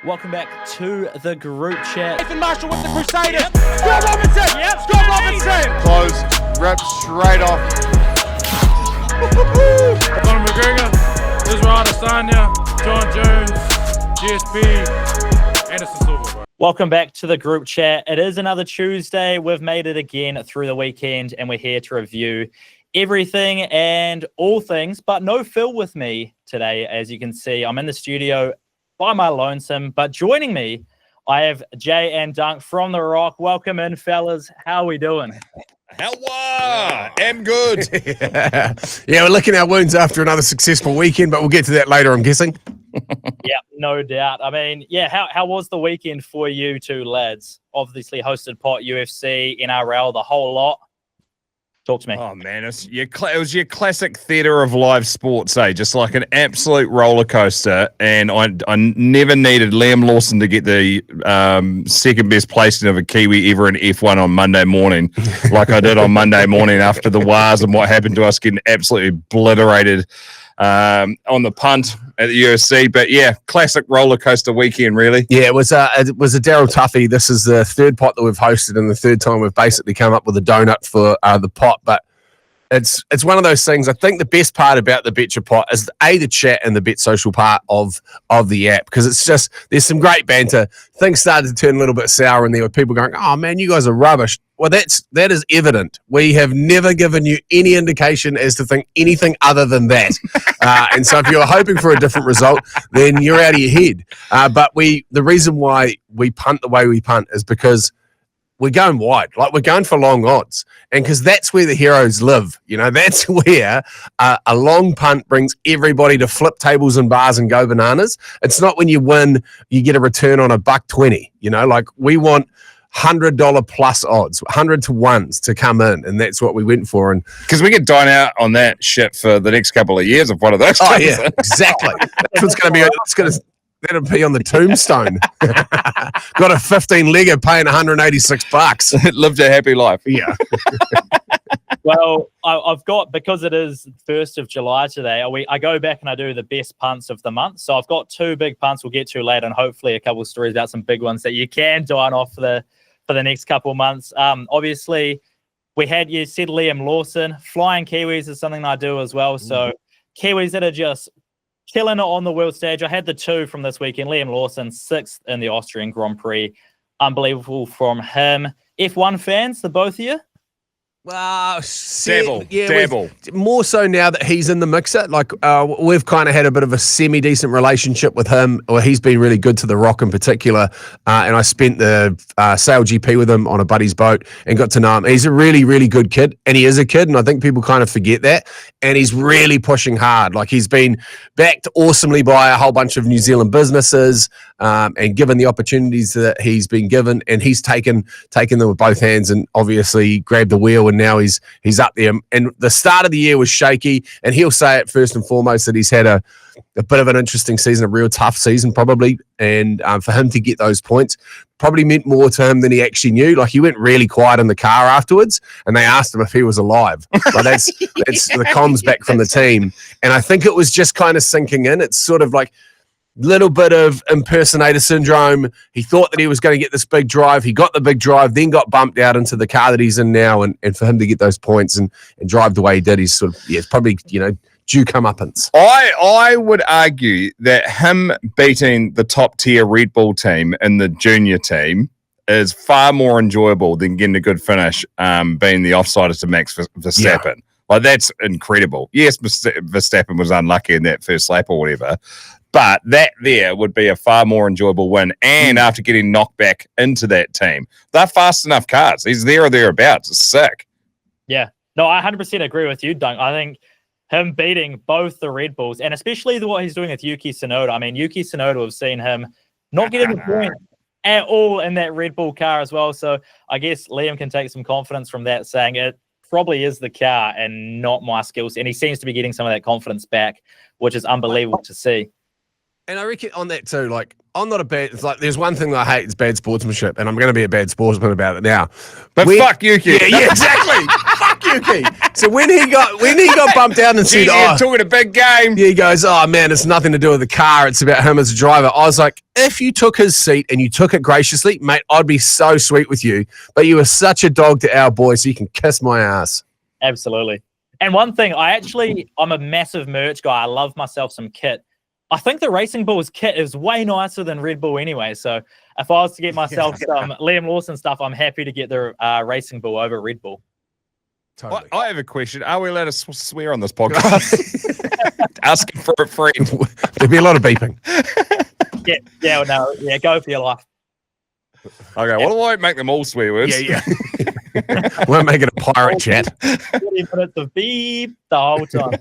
Welcome back to the group chat. Nathan Marshall with the Crusaders. Scott Robinson. Scott Robinson. Close, ripped straight off. Conor McGregor, Israel Adesanya, John Jones, GSP, Anderson Silva. Bro. Welcome back to the group chat. It is another Tuesday. We've made it again through the weekend, and we're here to review everything and all things, but no Phil with me today. As you can see, I'm in the studio by my lonesome, but joining me, I have Jay and Dunc from The Rock. Welcome in, fellas. How are we doing? Hello, I'm good. Yeah, we're licking our wounds after another successful weekend, but we'll get to that later, I'm guessing. Yeah, no doubt. I mean, yeah, how was the weekend for you two lads? Obviously hosted pot, UFC, NRL, the whole lot. Talk to me. Oh man, it was your classic theatre of live sports, just like an absolute roller coaster. And I never needed Liam Lawson to get the second best placing of a Kiwi ever in F1 on Monday morning, like I did on Monday morning after the wires and what happened to us getting absolutely obliterated on the punt at the UFC. But yeah, classic roller coaster weekend, really. Yeah, it was a Daryl Tuffy. This is the third pot that we've hosted, and the third time we've basically come up with a donut for the pot. But it's one of those things. I think the best part about the Betcha pot is the chat and the Bet Social part of the app, because it's just there's some great banter. Things started to turn a little bit sour, and there were people going, "Oh man, you guys are rubbish." Well, that is evident. We have never given you any indication as to think anything other than that. And so if you're hoping for a different result, then you're out of your head. But the reason why we punt the way we punt is because we're going wide. Like, we're going for long odds. And because that's where the heroes live. You know, that's where a long punt brings everybody to flip tables and bars and go bananas. It's not when you win, you get a return on $1.20. You know, like, we want $100 plus odds, 100 to 1s to come in, and that's what we went for. And because we could dine out on that shit for the next couple of years if one of those. Oh yeah, exactly. That's what's going to be. That'll be on the tombstone. Got a 15-legger paying $186. Lived a happy life. Yeah. Well, I've got, because it is 1st of July today, I go back and I do the best punts of the month. So I've got two big punts we'll get to later, and hopefully a couple of stories about some big ones that you can dine off for the next couple of months. Obviously, you said Liam Lawson. Flying Kiwis is something I do as well. So Kiwis that are just killing it on the world stage. I had the two from this weekend. Liam Lawson, 6th in the Austrian Grand Prix. Unbelievable from him. F1 fans, the both of you? Well, Dabble. More so now that he's in the mixer. Like, we've kind of had a bit of a semi-decent relationship with him. Well, he's been really good to The Rock in particular. And I spent the Sail GP with him on a buddy's boat and got to know him. He's a really, really good kid. And he is a kid. And I think people kind of forget that. And he's really pushing hard. Like, he's been backed awesomely by a whole bunch of New Zealand businesses and given the opportunities that he's been given. And he's taken them with both hands and obviously grabbed the wheel. And now he's up there. And the start of the year was shaky, and he'll say it first and foremost that he's had a bit of an interesting season, a real tough season probably. And for him to get those points probably meant more to him than he actually knew. Like, he went really quiet in the car afterwards, and they asked him if he was alive. Like, that's the comms back from the team. And I think it was just kind of sinking in. It's sort of like little bit of impersonator syndrome. He thought that he was going to get this big drive. He got the big drive, then got bumped out into the car that he's in now. And for him to get those points and drive the way he did, he's sort of, it's probably, due comeuppance. I would argue that him beating the top tier Red Bull team in the junior team is far more enjoyable than getting a good finish, being the offsider to Max Verstappen. Yeah. Like, that's incredible. Yes, Verstappen was unlucky in that first lap or whatever, but that there would be a far more enjoyable win. And after getting knocked back into that team, they're fast enough cars. He's there or thereabouts. It's sick. Yeah. No, I 100% agree with you, Dunc. I think him beating both the Red Bulls, and especially what he's doing with Yuki Tsunoda. I mean, Yuki Tsunoda, we've seen him not getting the point at all in that Red Bull car as well. So I guess Liam can take some confidence from that, saying it probably is the car and not my skills. And he seems to be getting some of that confidence back, which is unbelievable to see. And I reckon on that too, like, I'm not a bad, it's like, there's one thing that I hate, it's bad sportsmanship, and I'm going to be a bad sportsman about it now. But fuck Yuki. Yeah, exactly. Fuck Yuki. So when he got bumped out and said, You're talking a big game. he goes, oh man, it's nothing to do with the car. It's about him as a driver. I was like, if you took his seat and you took it graciously, mate, I'd be so sweet with you. But you were such a dog to our boy, so you can kiss my ass. Absolutely. And one thing, I'm a massive merch guy. I love myself some kit. I think the Racing Bulls kit is way nicer than Red Bull anyway. So if I was to get myself some Liam Lawson stuff, I'm happy to get the Racing Bull over Red Bull. Totally. I have a question. Are we allowed to swear on this podcast? Asking for a friend. There'd be a lot of beeping. Go for your life. Okay, well, I won't make them all swear words. Yeah. We'll make it a pirate chat. 20 minutes of beep the whole time.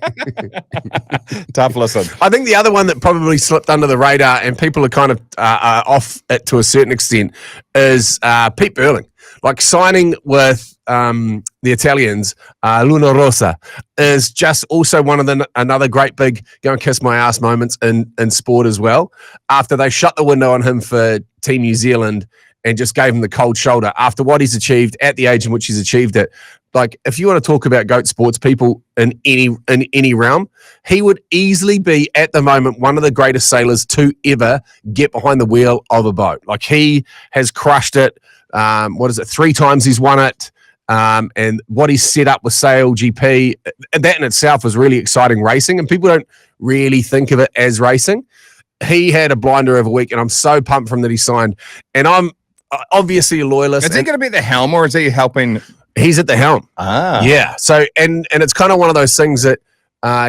Tough listen. I think the other one that probably slipped under the radar and people are kind of off it to a certain extent is Pete Burling. Like signing with the Italians, Luna Rossa, is just also one of another great big go and kiss my ass moments in sport as well. After they shut the window on him for Team New Zealand and just gave him the cold shoulder after what he's achieved at the age in which he's achieved it. Like, if you want to talk about GOAT sports people in any realm, he would easily be at the moment one of the greatest sailors to ever get behind the wheel of a boat. Like, he has crushed it. 3 times he's won it. And what he's set up with Sail GP, that in itself is really exciting racing, and people don't really think of it as racing. He had a blinder of a week, and I'm so pumped from that he signed. And I'm obviously a loyalist. Is he going to be at the helm, or is he helping? He's at the helm. Yeah. So, and it's kind of one of those things that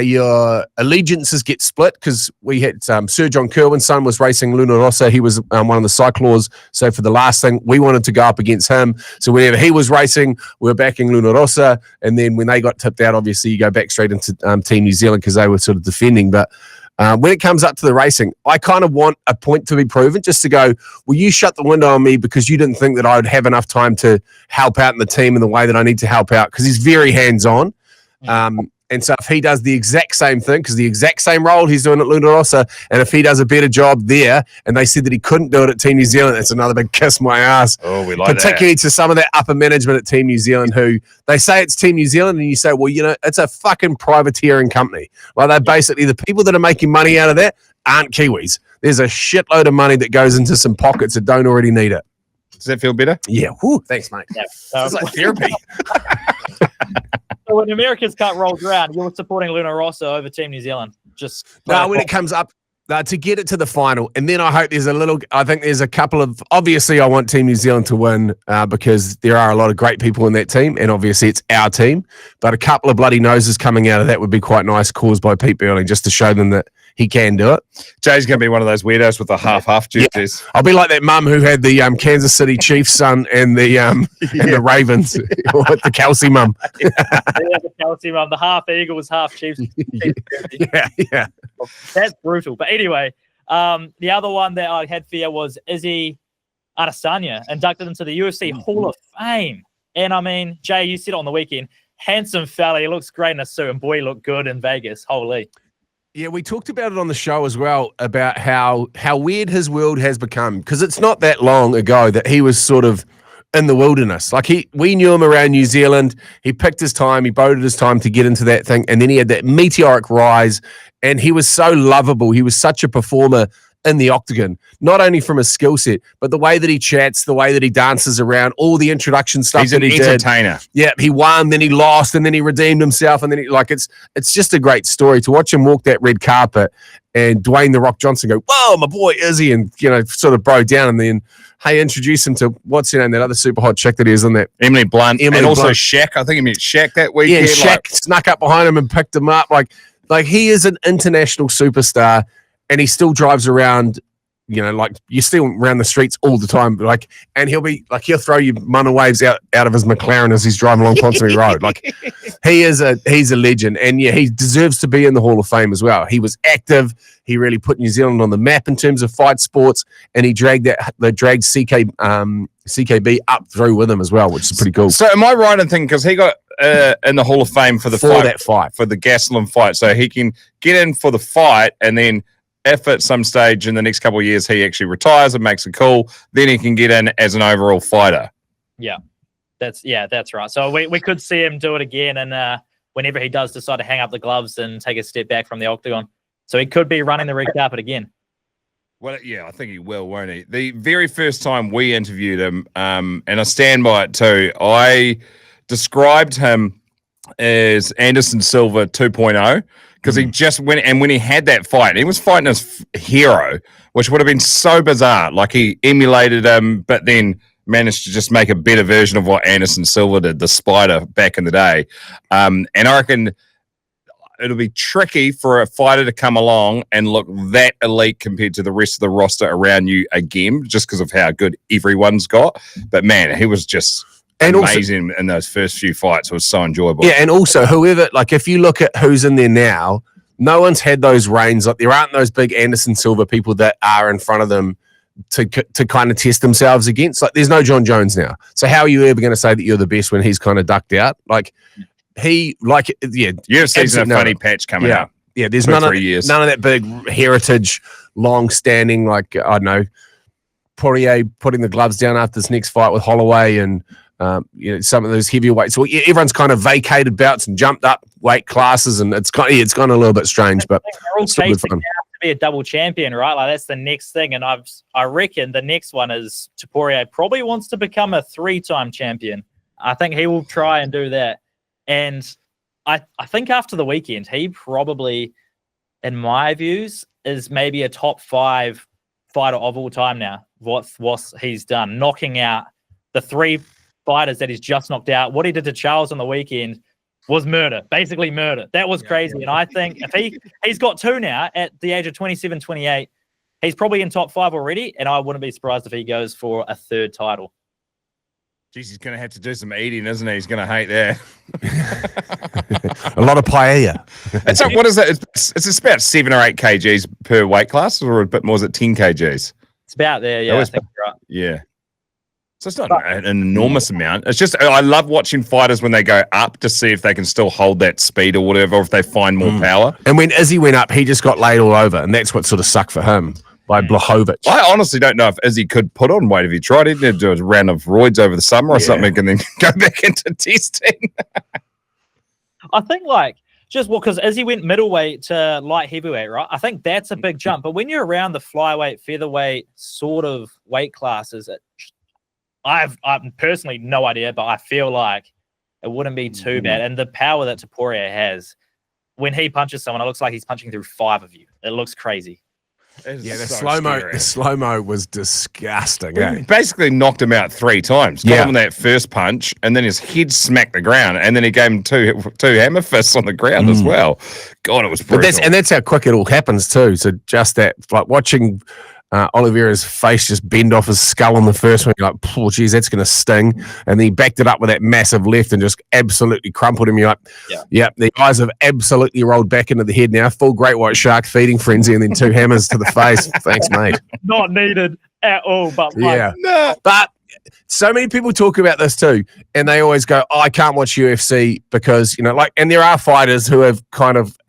your allegiances get split, because we had Sir John Kerwin's son was racing Luna Rossa. He was one of the cyclors. So for the last thing, we wanted to go up against him. So whenever he was racing, we were backing Luna Rossa. And then when they got tipped out, obviously you go back straight into Team New Zealand because they were sort of defending. But when it comes up to the racing, I kind of want a point to be proven, just to go, well, you shut the window on me because you didn't think that I would have enough time to help out in the team in the way that I need to help out, because he's very hands-on. And so if he does the exact same thing, because the exact same role he's doing at Luna Rossa, and if he does a better job there, and they said that he couldn't do it at Team New Zealand, it's another big kiss my ass. Oh, we like particularly to some of that upper management at Team New Zealand, who they say it's Team New Zealand, and you say, well, you know, it's a fucking privateering company. Like, they're basically the people that are making money out of that aren't Kiwis. There's a shitload of money that goes into some pockets that don't already need it. Does that feel better? Yeah. Woo, thanks, mate. Yeah. It's like therapy. So when America's Cup rolls around, you're supporting Luna Rossa over Team New Zealand. Just no, when it comes up to get it to the final, and then I hope I think there's a couple of, obviously I want Team New Zealand to win because there are a lot of great people in that team, and obviously it's our team, but a couple of bloody noses coming out of that would be quite nice, caused by Pete Burling, just to show them that he can do it. Jay's going to be one of those weirdos with the half jerseys. I'll be like that mum who had the Kansas City Chiefs son and the and the Ravens, or the Kelsey mum. The Kelsey mum, the half Eagles, half Chiefs. Yeah. That's brutal. But anyway, the other one that I had for you was Izzy Adesanya, inducted into the UFC Hall of Fame. And I mean, Jay, you said it on the weekend, handsome fella, he looks great in a suit, and boy, he looked good in Vegas. Holy. Yeah, we talked about it on the show as well, about how weird his world has become, because it's not that long ago that he was sort of in the wilderness. Like, we knew him around New Zealand. He picked his time, he boded his time to get into that thing, and then he had that meteoric rise, and he was so lovable. He was such a performer in the octagon, not only from his skill set, but the way that he chats, the way that he dances around, all the introduction stuff He's that he an entertainer. did. Yeah, he won, then he lost, and then he redeemed himself, and then it's just a great story to watch him walk that red carpet, and Dwayne "The Rock" Johnson go, "Whoa, my boy Izzy," and sort of bro down, and then introduce him to what's her name, that other super hot chick that he is in that, Emily Blunt, and also Shaq. I think he met Shaq that weekend. Yeah, Shaq snuck up behind him and picked him up. Like he is an international superstar, and he still drives around, like you see him around the streets all the time, but and he'll throw you mana waves out of his McLaren as he's driving along Ponsonby Road. Like, he's a legend, and yeah, he deserves to be in the Hall of Fame as well. He was active. He really put New Zealand on the map in terms of fight sports, and he dragged CKB up through with him as well, which is pretty cool. So am I right in thinking, because he got in the Hall of Fame for the fight, for the Gastelum fight, so he can get in for the fight, and then if at some stage in the next couple of years he actually retires and makes a call, then he can get in as an overall fighter. Yeah. That's right. So we could see him do it again, and whenever he does decide to hang up the gloves and take a step back from the octagon, so he could be running the red carpet again. Well, yeah, I think he will, won't he? The very first time we interviewed him, and I stand by it too, I described him as Anderson Silva 2.0 because he just went, and when he had that fight, he was fighting his hero, which would have been so bizarre. Like he emulated him, but then managed to just make a better version of what Anderson Silva did, the Spider, back in the day. And I reckon it'll be tricky for a fighter to come along and look that elite compared to the rest of the roster around you again, just because of how good everyone's got. But man, he was just amazing also, in those first few fights. It was so enjoyable. Yeah, and also whoever, like if you look at who's in there now, no one's had those reigns. Like there aren't those big Anderson Silva people that are in front of them to kind of test themselves against. Like there's no John Jones now. So how are you ever going to say that you're the best when he's kind of ducked out? Like UFC's in a funny patch coming up. Yeah, there's none of that big heritage, long-standing, like, I don't know, Poirier putting the gloves down after this next fight with Holloway and some of those heavyweights. So everyone's kind of vacated bouts and jumped up weight classes, and it's gone a little bit strange, but they're all chasing now to be a double champion, right? Like that's the next thing, and I reckon the next one is Poirier probably wants to become a 3-time champion. I think he will try and do that, and I think after the weekend, he probably, in my views, is maybe a top 5 fighter of all time now. What he's done, knocking out the 3 fighters that he's just knocked out. What he did to Charles on the weekend was murder, basically murder. That was crazy. And I think if he's got 2 now at the age of 27, 28, he's probably in top 5 already. And I wouldn't be surprised if he goes for a 3rd title. Jeez, he's going to have to do some eating, isn't he? He's going to hate that. A lot of paella. What is that? It's about 7 or 8 kgs per weight class, or a bit more. Is it 10 kgs? It's about there, yeah. I think you're right. Yeah. So it's not an enormous amount. It's just I love watching fighters when they go up to see if they can still hold that speed or whatever, or if they find more power. And when Izzy went up, he just got laid all over, and that's what sort of sucked for him by Blachowicz. I honestly don't know if Izzy could put on weight if he tried. He did do a round of roids over the summer or something and then go back into testing. I think because Izzy went middleweight to light heavyweight, right? I think that's a big jump. But when you're around the flyweight, featherweight sort of weight classes, I've personally no idea, but I feel like it wouldn't be too bad. And the power that Poirier has, when he punches someone, it looks like he's punching through 5 of you. It looks crazy. Yeah, the slow-mo was disgusting. He basically knocked him out 3 times. Got him on that first punch, and then his head smacked the ground, and then he gave him two hammer fists on the ground as well. God, it was brutal. But that's how quick it all happens too. So just that, like watching Oliveira's face just bend off his skull on the first one, you're like, oh, geez, that's going to sting. And then he backed it up with that massive left and just absolutely crumpled him. You're like, the eyes have absolutely rolled back into the head now. Full great white shark feeding frenzy and then 2 hammers to the face. Thanks, mate. Not needed at all, but But so many people talk about this too, and they always go, I can't watch UFC because, and there are fighters who have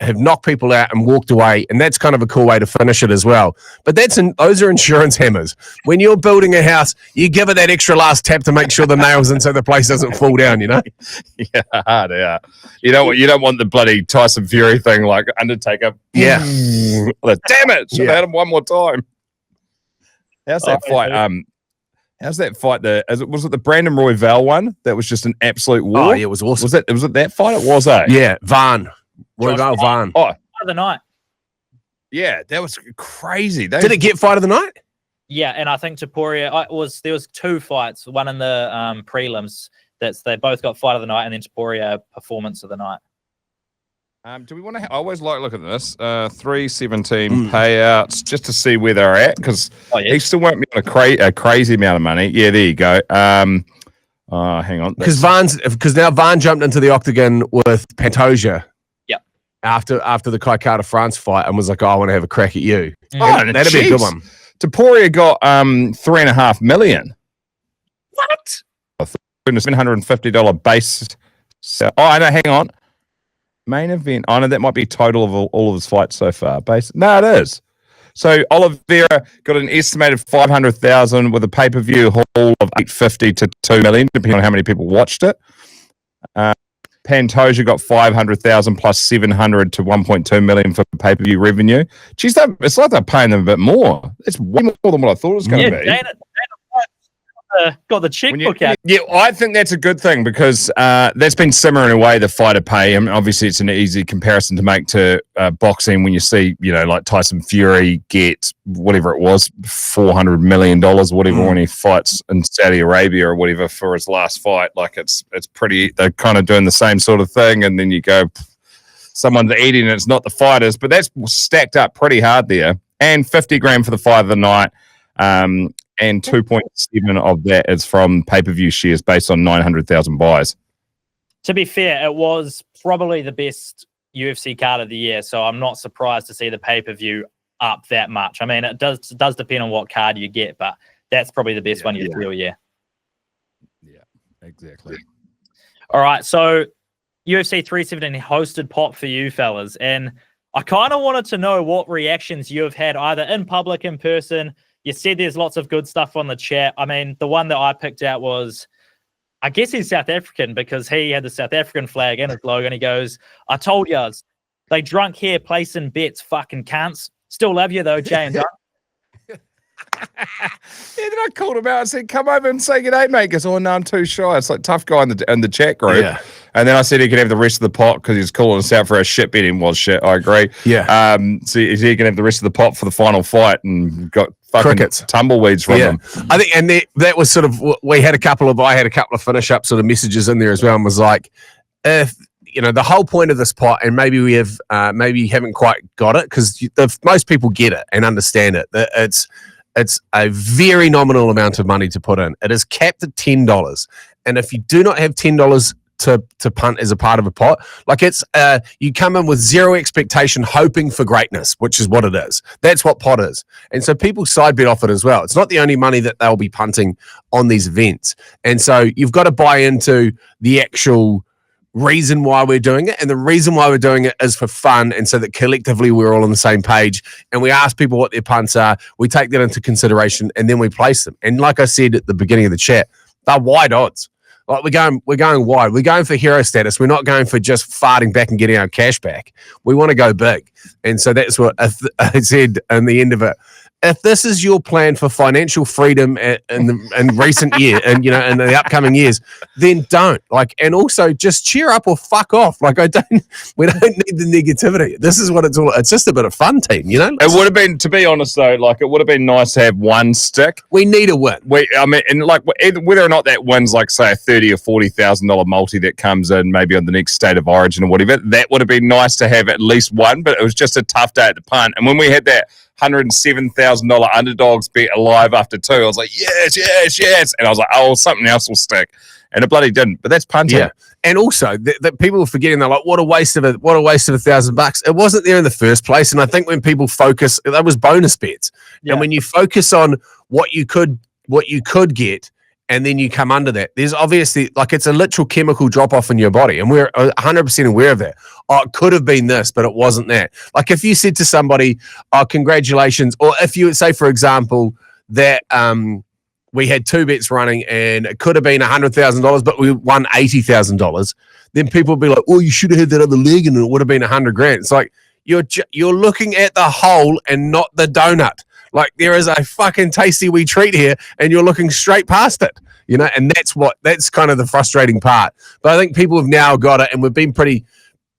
knocked people out and walked away, and that's kind of a cool way to finish it as well. But those are insurance hammers. When you're building a house, you give it that extra last tap to make sure the nails in so the place doesn't fall down, Yeah. You don't want the bloody Tyson Fury thing like Undertaker. Yeah. Damn it. Should have had him one more time. How's that fight? How's that fight? Was it the Brandon Royval one? That was just an absolute war. Oh, yeah, it was awesome. Was it that fight? It was, eh? Yeah, Royval Van. Fight of the night. Yeah, that was crazy. Did it get fight of the night? Yeah, and I think Poirier there was 2 fights. One in the prelims. They both got fight of the night, and then Poirier performance of the night. Do we want to? I always like looking at this 317 payouts just to see where they're at because he still won't be on a crazy amount of money. Yeah, there you go. Hang on, because now Van jumped into the octagon with Pantoja. Yep. After the Kai Kara France fight and was like, I want to have a crack at you. Oh, that'd be a good one. Poirier got $3.5 million. What? $750 base. So, I know. Hang on. Main event. I know that might be total of all of his fights so far. No, it is So Oliveira got an estimated 500,000 with a pay-per-view haul of 850 to 2 million, depending on how many people watched it. Pantoja got 500,000 plus 700 to 1.2 million for pay-per-view revenue. Geez, it's like they're paying them a bit more. It's way more than what I thought it was going to be. Dana got the checkbook out. Yeah, I think that's a good thing because that's been simmering away the fighter pay. I mean, obviously, it's an easy comparison to make to boxing when you see, like Tyson Fury get whatever it was, $400 million, whatever, when he fights in Saudi Arabia or whatever for his last fight. Like it's pretty. They're kind of doing the same sort of thing, and then you go, someone's eating, and it's not the fighters, but that's stacked up pretty hard there. And 50 grand for the fight of the night. And 2.7 of that is from pay-per-view shares based on 900,000 buys. To be fair, it was probably the best UFC card of the year, so I'm not surprised to see the pay-per-view up that much. I mean, it does depend on what card you get, but that's probably the best one you feel, Yeah, exactly. All right, so UFC 317 hosted Pop for you fellas, and I kind of wanted to know what reactions you have had either in public, in person. You said there's lots of good stuff on the chat. I mean, the one that I picked out was, I guess he's South African because he had the South African flag in his logo, and he goes, I told yous, they drunk here placing bets, fucking cunts. Still love you though, Jay and Dunc. Then I called him out and said, come over and say good day, mate. He goes, oh, no, I'm too shy. It's like tough guy in the chat group. Yeah. And then I said he could have the rest of the pot because he was calling us out for our shit betting was shit. I agree. Yeah. So he can have the rest of the pot for the final fight and got fucking tumbleweeds from him. I think, and that was sort of, I had a couple of finish up sort of messages in there as well, and was like, if, the whole point of this pot, and maybe we have, maybe you haven't quite got it because most people get it and understand it. It's a very nominal amount of money to put in. It is capped at $10. And if you do not have $10 to punt as a part of a pot, like it's you come in with zero expectation, hoping for greatness, which is what it is. That's what pot is. And so people side bet off it as well. It's not the only money that they'll be punting on these events. And so you've got to buy into the actual reason why we're doing it, and the reason why we're doing it is for fun, and so that collectively we're all on the same page, and we ask people what their punts are, we take that into consideration, and then we place them. And like I said at the beginning of the chat, they're wide odds. Like we're going wide. We're going for hero status. We're not going for just farting back and getting our cash back. We want to go big. And so that's what I said in the end of it. If this is your plan for financial freedom in recent year and in the upcoming years, then don't. And also just cheer up or fuck off. We don't need the negativity. This is what it's all. It's just a bit of fun, team. It would have been, to be honest though, it would have been nice to have one stick. We need a win. Whether or not that wins, say a $30,000 or $40,000 multi that comes in maybe on the next State of Origin or whatever, that would have been nice to have at least one. But it was just a tough day at the punt, and when we had that $107,000 underdogs bet alive after 2, I was like, yes. And I was like, oh, something else will stick. And it bloody didn't. But that's punting. Yeah. And also that people are forgetting, they're like, what a waste of $1,000. It wasn't there in the first place. And I think when people focus, that was bonus bets. Yeah. And when you focus on what you could get, and then you come under that, there's obviously it's a literal chemical drop off in your body. And we're 100% aware of that. Oh, it could have been this, but it wasn't that. If you said to somebody, oh, congratulations, or if you would say, for example, that we had 2 bets running and it could have been $100,000, but we won $80,000, then people would be like, oh, you should have had that other leg and it would have been $100,000. It's like you're looking at the hole and not the donut. There is a fucking tasty wee treat here and you're looking straight past it, and that's kind of the frustrating part. But I think people have now got it, and we've been pretty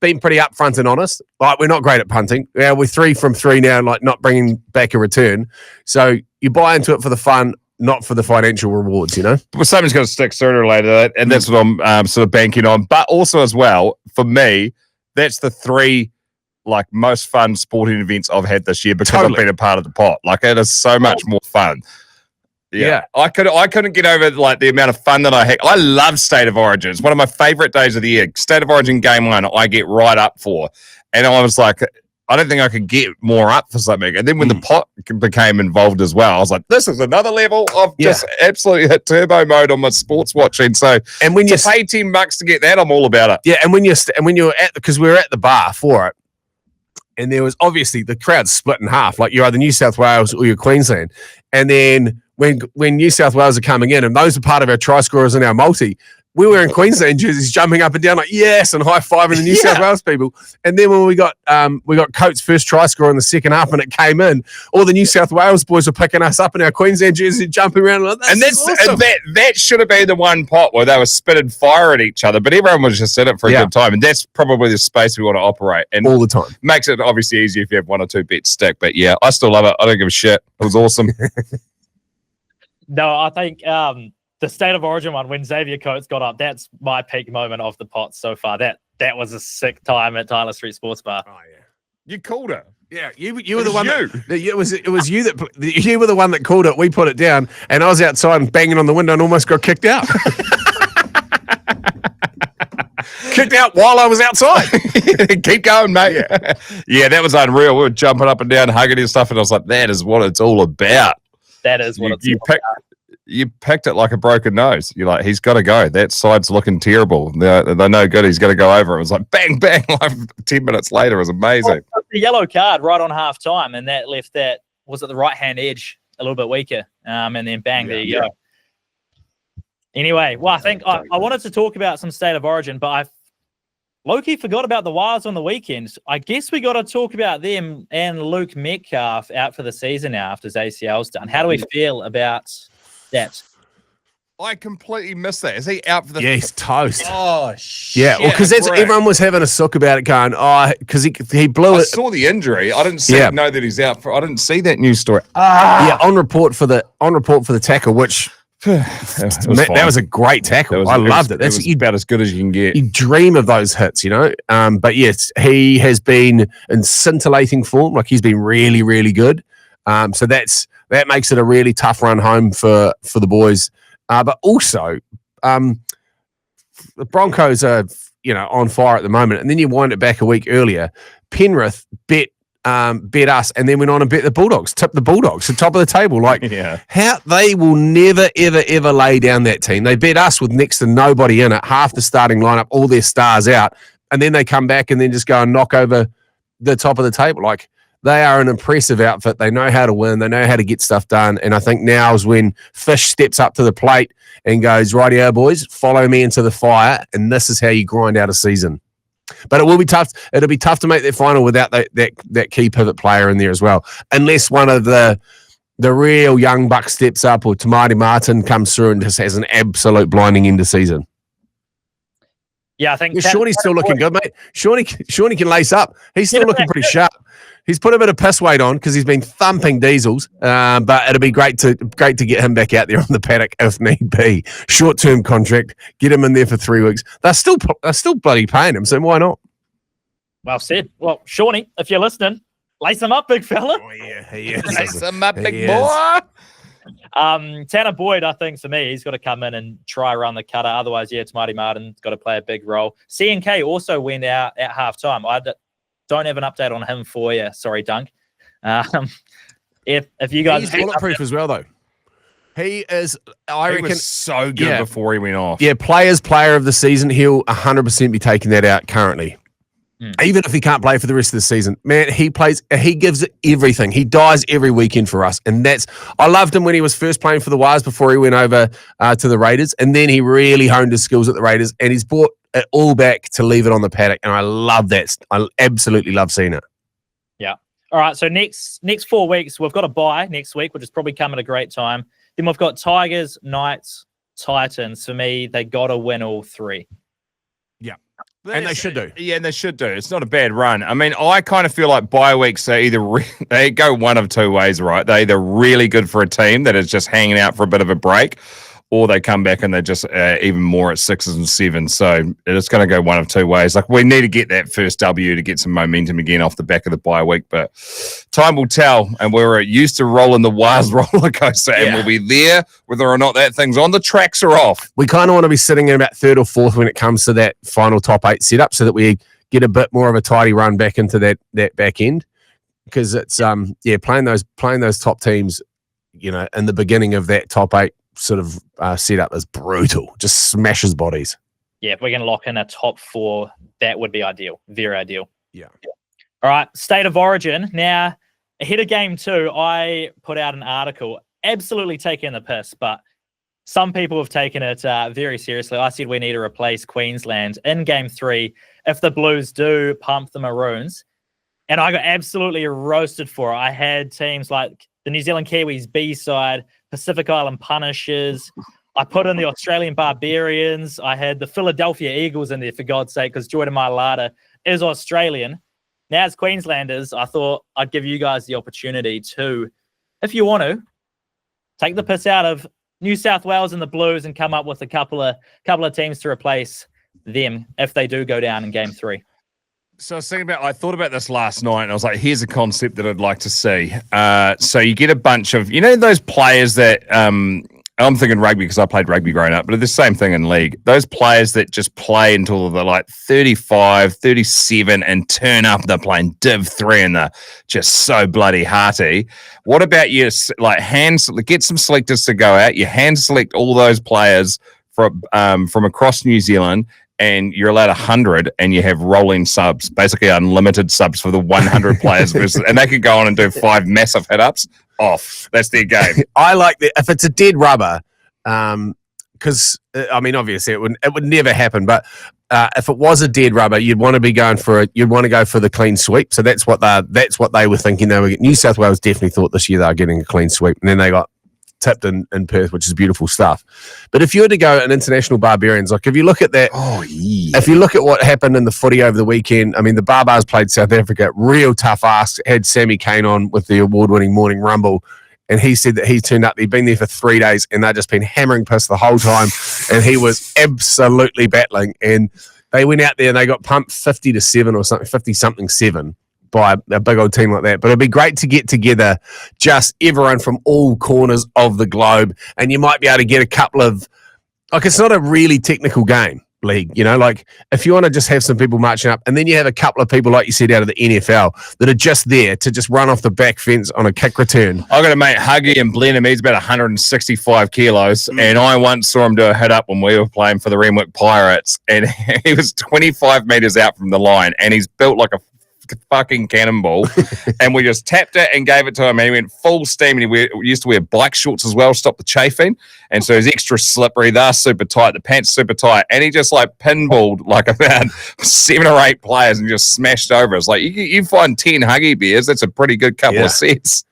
upfront and honest. We're not great at punting. Yeah, we're 3 from 3 now, not bringing back a return. So you buy into it for the fun, not for the financial rewards, Well, something's going to stick sooner or later, and that's what I'm sort of banking on. But also as well, for me, that's the 3 most fun sporting events I've had this year because I've been a part of the pot. It is so much more fun. Yeah. I couldn't get over the amount of fun that I had. I love State of Origin. It's one of my favorite days of the year. State of Origin game 1, I get right up for. And I was like, I don't think I could get more up for something. And then when the pot became involved as well, I was like, this is another level of just absolutely hit turbo mode on my sports watching. So, and when you pay $10 to get that, I'm all about it. Yeah. And when you're at, because we were at the bar for it, And there was obviously the crowd split in half, like you're either New South Wales or you're Queensland. And then when New South Wales are coming in, and those are part of our try scorers in our multi, we were in Queensland jerseys jumping up and down like yes and high-fiving the New South Wales people. And then when we got Coates' first try score in the second half and it came in, all the New South Wales boys were picking us up in our Queensland jerseys jumping around like and that's awesome. That should have been the one pot where they were spitting fire at each other, but everyone was just in it for a good time. And that's probably the space we want to operate. And all the time. Makes it obviously easier if you have one or two bets stick. But yeah, I still love it. I don't give a shit. It was awesome. No, I think the State of Origin one, when Xavier Coates got up, that's my peak moment of the pot so far. That was a sick time at Tyler Street Sports Bar. Oh yeah, you called it. Yeah, you were the one. It was you that you were the one that called it. We put it down, and I was outside and banging on the window and almost got kicked out. Kicked out while I was outside. Keep going, mate. Yeah, that was unreal. We were jumping up and down, hugging and stuff, and I was like, "That is what it's all about." That is what it's all about. You picked it like a broken nose. You're like, he's got to go. That side's looking terrible. They're no good. He's got to go over. It was like bang, bang. Like 10 minutes later, it was amazing. Well, the yellow card right on half time, and that left that was at the right hand edge a little bit weaker. And then bang, there you go. Anyway, well, I think I wanted to talk about some State of Origin, but I low-key forgot about the Wires on the weekend. I guess we got to talk about them and Luke Metcalf out for the season now after his ACL's done. How do we feel about that? I completely missed that. Is he out for the? Yeah, he's toast. Oh shit! Yeah, well, because everyone was having a sook about it, going, because he blew it. I saw the injury. I didn't know that he's out for. I didn't see that news story. Yeah, on report for the tackle, which that was a great tackle. I loved it. That's about as good as you can get. You dream of those hits, you know. But yes, he has been in scintillating form. Like he's been really, really good. So that makes it a really tough run home for the boys. But also, the Broncos are on fire at the moment. And then you wind it back a week earlier. Penrith bet us, and then went on and bet the Bulldogs, tipped the Bulldogs to top of the table. Like, how they will never, ever, ever lay down that team. They bet us with next to nobody in it, half the starting lineup, all their stars out, and then they come back and then just go and knock over the top of the table. Like, they are an impressive outfit. They know how to win. They know how to get stuff done. And I think now is when Fish steps up to the plate and goes, "Rightio, boys, follow me into the fire." And this is how you grind out a season. But it will be tough. It'll be tough to make that final without that key pivot player in there as well. Unless one of the real young bucks steps up, or Tamati Martin comes through and just has an absolute blinding end of season. Yeah, I think Shawnee's still looking good, mate. Shawnee can lace up. He's still looking pretty sharp. He's put a bit of piss weight on because he's been thumping diesels. But it'll be great to get him back out there on the paddock if need be. Short-term contract, get him in there for 3 weeks. They're still bloody paying him, so why not? Well said. Well, Shawnee, if you're listening, lace him up, big fella. Oh yeah, he is. Lace him up, big boy. Tanner Boyd, I think for me, he's got to come in and try run the cutter. Otherwise, Tamati Martin's got to play a big role. C&K also went out at halftime. I don't have an update on him for you. Sorry, Dunc. If you guys, he's bulletproof as well, though. He is. I reckon was so good before he went off. Yeah, player of the season. He'll 100% be taking that out currently. Even if he can't play for the rest of the season, man, he gives it everything. He dies every weekend for us. And I loved him when he was first playing for the Wires before he went over to the Raiders. And then he really honed his skills at the Raiders, and he's brought it all back to leave it on the paddock. And I love that. I absolutely love seeing it. Yeah. All right. So next 4 weeks, we've got a bye next week, which is probably coming at a great time. Then we've got Tigers, Knights, Titans. For me, they got to win all three. Yeah. And they should do. Yeah, and they should do. It's not a bad run. I mean, I kind of feel like bye weeks are they go one of two ways, right? They're either really good for a team that is just hanging out for a bit of a break, or they come back and they're just even more at 6s and 7s. So it's going to go one of two ways. Like, we need to get that first W to get some momentum again off the back of the bye week, but time will tell. And we're used to rolling the Wires roller coaster, and we'll be there whether or not that thing's on. The tracks are off. We kind of want to be sitting in about 3rd or 4th when it comes to that final top 8 setup, so that we get a bit more of a tidy run back into that back end, because it's playing those top teams, in the beginning of that top 8 sort of setup is brutal. Just smashes bodies. Yeah, if we can lock in a top 4, that would be ideal. Very ideal. Yeah. All right, State of Origin. Now, ahead of game 2, I put out an article, absolutely taking the piss, but some people have taken it very seriously. I said we need to replace Queensland in game 3 if the Blues do pump the Maroons. And I got absolutely roasted for it. I had teams like the New Zealand Kiwis, B-side, Pacific Island Punishers. I put in the Australian Barbarians. I had the Philadelphia Eagles in there, for God's sake, because Jordan Mailata is Australian. Now, as Queenslanders, I thought I'd give you guys the opportunity to, if you want to, take the piss out of New South Wales and the Blues and come up with a couple of teams to replace them if they do go down in game 3. So I thought about this last night and I was like, here's a concept that I'd like to see. So you get a bunch of, those players that, I'm thinking rugby because I played rugby growing up, but it's the same thing in league. Those players that just play until they're like 35, 37 and turn up, they're playing Div 3 and they're just so bloody hearty. What about you, get some selectors to go out, you hand select all those players from across New Zealand, and you're allowed 100 and you have rolling subs, basically unlimited subs for the 100 players. And they could go on and do 5 massive hit-ups. Off. That's their game. I like that. If it's a dead rubber, because, obviously it would never happen, but if it was a dead rubber, you'd want to go for the clean sweep. So that's what they were thinking. New South Wales definitely thought this year they were getting a clean sweep, and then they got tipped in Perth, which is beautiful stuff. But if you were to go an international Barbarians, like if you look at that, if you look at what happened in the footy over the weekend, the Barbars played South Africa, real tough ask, had Sammy Kane on with the award-winning Morning Rumble, and he said that he turned up, he'd been there for 3 days, and they'd just been hammering piss the whole time, and he was absolutely battling, and they went out there and they got pumped 50-7 or something, 50-something-7. By a big old team like that. But it'd be great to get together just everyone from all corners of the globe, and you might be able to get a couple of, it's not a really technical game league, if you want to just have some people marching up, and then you have a couple of people, like you said, out of the NFL that are just there to just run off the back fence on a kick return. I got a mate, Huggy and Blenheim, he's about 165 kilos, and I once saw him do a hit up when we were playing for the Renwick Pirates, and he was 25 meters out from the line, and he's built like a fucking cannonball. And we just tapped it and gave it to him, and he went full steam, and we used to wear bike shorts as well, stop the chafing, and so he's extra slippery, they're super tight, the pants super tight, and he just pinballed about 7 or 8 players and just smashed over. It's like you find 10 Huggy beers, that's a pretty good couple of sets.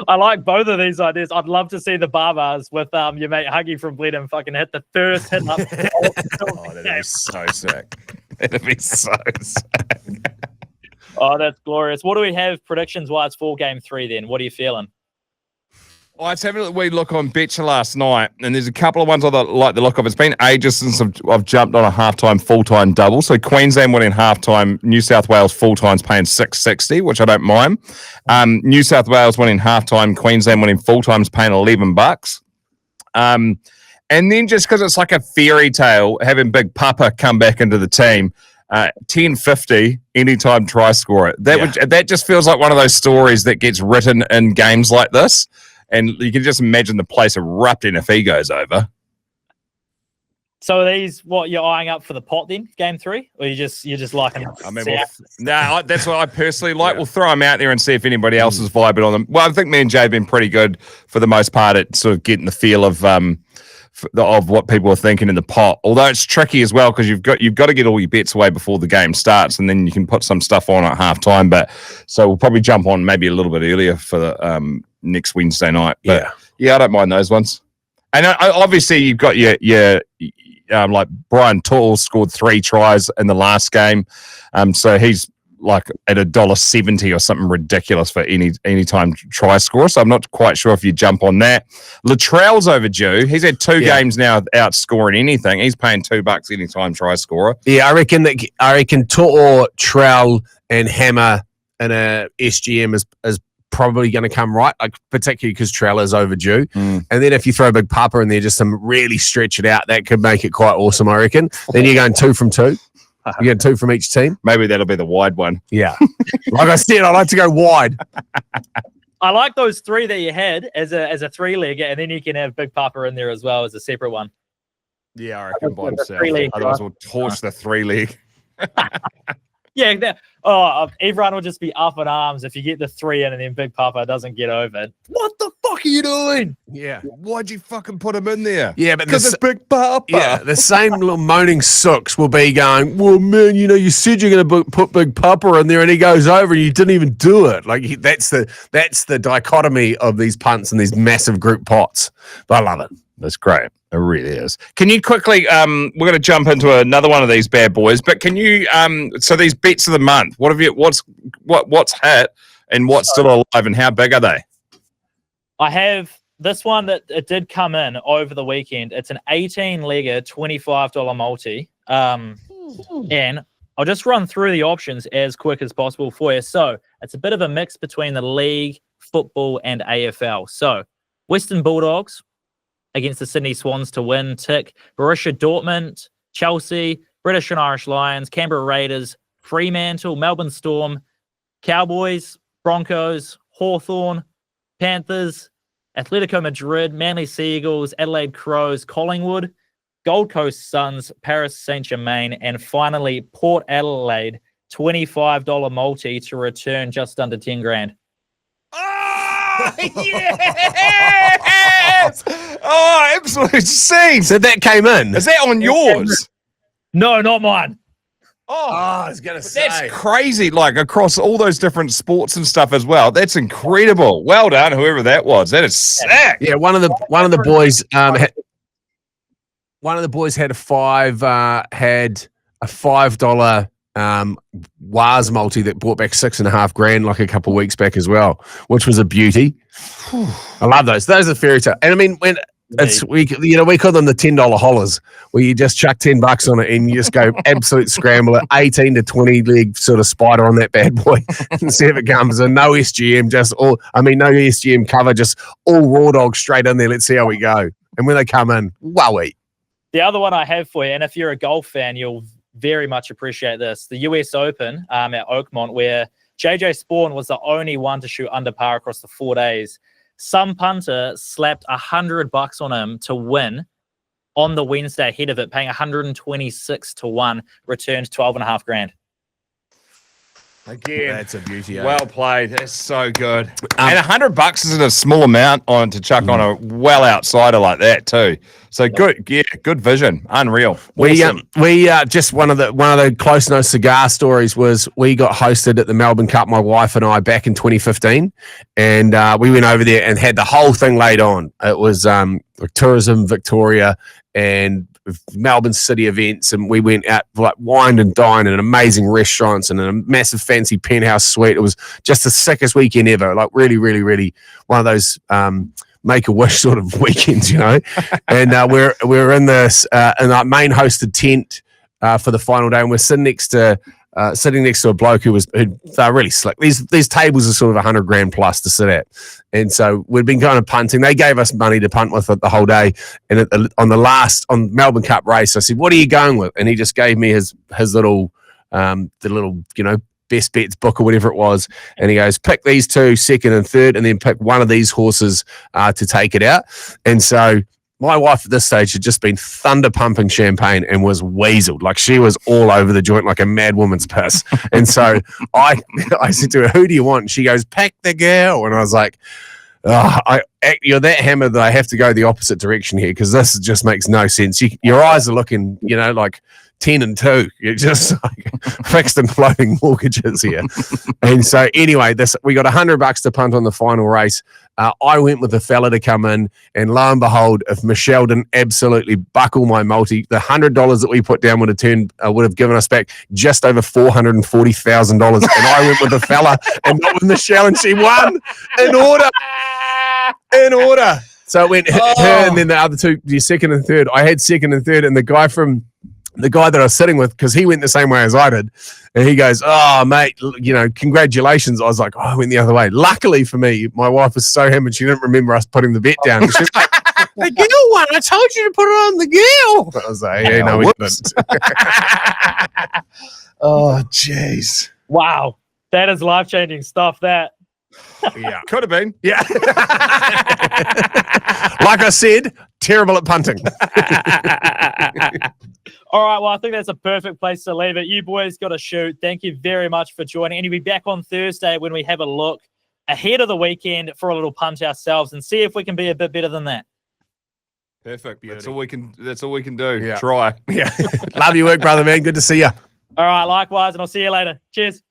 I like both of these ideas. I'd love to see the Barbars with your mate Huggy from Blenheim fucking hit the first hit up. That'd be so sick. That'd be so sick. Oh, that's glorious. What do we have predictions-wise for game 3 then? What are you feeling? I was having a wee look on Betcha last night, and there's a couple of ones I like the look of. It's been ages since I've jumped on a halftime, full-time double. So Queensland winning halftime, New South Wales full-time's paying $6.60, which I don't mind. New South Wales winning halftime, Queensland winning full-time's paying $11. And then just because it's like a fairy tale, having Big Papa come back into the team, 10.50 anytime try scorer. That just feels like one of those stories that gets written in games like this. And you can just imagine the place erupting if he goes over. So are these what you're eyeing up for the pot then, game 3? Or you're just liking that's what I personally like. Yeah. We'll throw them out there and see if anybody else is vibing on them. Well, I think me and Jay have been pretty good for the most part at sort of getting the feel of what people are thinking in the pot. Although it's tricky as well because you've got to get all your bets away before the game starts, and then you can put some stuff on at halftime. But so we'll probably jump on maybe a little bit earlier for the next Wednesday night. But yeah, I don't mind those ones. And obviously you've got your like Brian Tall scored 3 tries in the last game, so he's like at $1.70 or something ridiculous for any time try score. So I'm not quite sure if you jump on that. Latrell's overdue. He's had 2 games now outscoring anything. He's paying $2 anytime try scorer. Yeah, I reckon To'o, Trell, and Hammer in a SGM is probably going to come right, like particularly because Trell is overdue. And then if you throw Big Papa in there, just some really stretch it out, that could make it quite awesome, I reckon. Then you're going 2 from 2. You get 2 from each team. Maybe that'll be the wide one. Yeah. Like I said, I like to go wide. I like those 3 that you had as a 3-legger, and then you can have Big Papa in there as well as a separate one. Yeah, I reckon by himself. Otherwise we'll torch the 3-leg. Yeah, everyone will just be up in arms if you get the 3 in and then Big Papa doesn't get over. What the fuck are you doing? Yeah. Why'd you fucking put him in there? Yeah, but because it's Big Papa. Yeah, the same little moaning sooks will be going, well, man, you said you're going to put Big Papa in there, and he goes over, and you didn't even do it. Like that's the dichotomy of these punts and these massive group pots. But I love it. That's great. It really is. Can you quickly? We're going to jump into another one of these bad boys, but can you? So these bets of the month. What have you? What's hit and what's still alive, and how big are they? I have this one that it did come in over the weekend. It's an 18-legger, $25 multi. And I'll just run through the options as quick as possible for you. So it's a bit of a mix between the league, football, and AFL. So Western Bulldogs against the Sydney Swans to win, tick. Borussia Dortmund, Chelsea, British and Irish Lions, Canberra Raiders, Fremantle, Melbourne Storm, Cowboys, Broncos, Hawthorn, Panthers, Atletico Madrid, Manly Seagulls, Adelaide Crows, Collingwood, Gold Coast Suns, Paris Saint-Germain, and finally Port Adelaide, $25 multi to return just under 10 grand. Oh, yes! Oh, absolute scene. So that came in. Is that on yours? No, not mine. I was going to say. That's crazy, like across all those different sports and stuff as well. That's incredible. Well done, whoever that was. That is sick. Yeah, one of the boys one of the boys had a $5 WAS multi that brought back $6,500 like a couple of weeks back as well, which was a beauty. I love those. Those are fairy tale. And I mean, when we call them the $10 hollers, where you just chuck $10 on it and you just go absolute scrambler, 18 to 20 leg sort of spider on that bad boy and see if it comes in. No SGM, no SGM cover, just all raw dog straight in there. Let's see how we go. And when they come in, wowie. The other one I have for you, and if you're a golf fan, you'll very much appreciate this. The US Open at Oakmont, where JJ Spawn was the only one to shoot under par across the 4 days. Some punter slapped $100 on him to win on the Wednesday ahead of it, paying 126 to 1, returned 12.5 grand. Again, that's a beauty. Well played. That's so good. And $100 isn't a small amount on to chuck on a well outsider like that too. So good, yeah, good vision. Unreal. Awesome. We just one of the close nose cigar stories was we got hosted at the Melbourne Cup, my wife and I, back in 2015, and we went over there and had the whole thing laid on. It was Tourism Victoria and Melbourne City events, and we went out like wine and dine in amazing restaurants and in a massive fancy penthouse suite. It was just the sickest weekend ever. Like really, really, really one of those make-a-wish sort of weekends, you know. And we're in this in our main hosted tent for the final day, and we're sitting next to a bloke who they're really slick. These tables are sort of $100,000 plus to sit at, and so we'd been kind of punting. They gave us money to punt with it the whole day. And on Melbourne Cup race, I said, "What are you going with?" And he just gave me his little best bets book or whatever it was, and he goes, "Pick these two, second and third, and then pick one of these horses to take it out." And so my wife at this stage had just been thunder pumping champagne and was weaseled. Like she was all over the joint like a mad woman's piss. And so I said to her, "Who do you want?" And she goes, "Pack the girl." And I was like, you're that hammered that I have to go the opposite direction here because this just makes no sense. Your eyes are looking, like 10 and 2. You're just like fixed and floating mortgages here. And so anyway, we got $100 to punt on the final race. I went with the fella to come in, and lo and behold, if Michelle didn't absolutely buckle my multi, the $100 that we put down would have given us back just over $440,000. And I went with the fella and not with Michelle, and she won in order. So it went her and then the other two, your second and third. I had second and third, and the guy that I was sitting with, because he went the same way as I did, and he goes, "Oh, mate, congratulations." I was like, I went the other way. Luckily for me, my wife was so hammered she didn't remember us putting the bet down. She's like, "The girl one, I told you to put it on the girl." I was like, "Yeah, no, we didn't." Oh, jeez. Wow. That is life-changing stuff, that. Yeah. Could have been. Yeah. Like I said, terrible at punting. All right, well, I think that's a perfect place to leave it. You boys got to shoot. Thank you very much for joining. And you'll be back on Thursday when we have a look ahead of the weekend for a little punt ourselves and see if we can be a bit better than that. Perfect. That's all we can do. Yeah. Try. Yeah. Love your work, brother, man. Good to see you. All right, likewise, and I'll see you later. Cheers.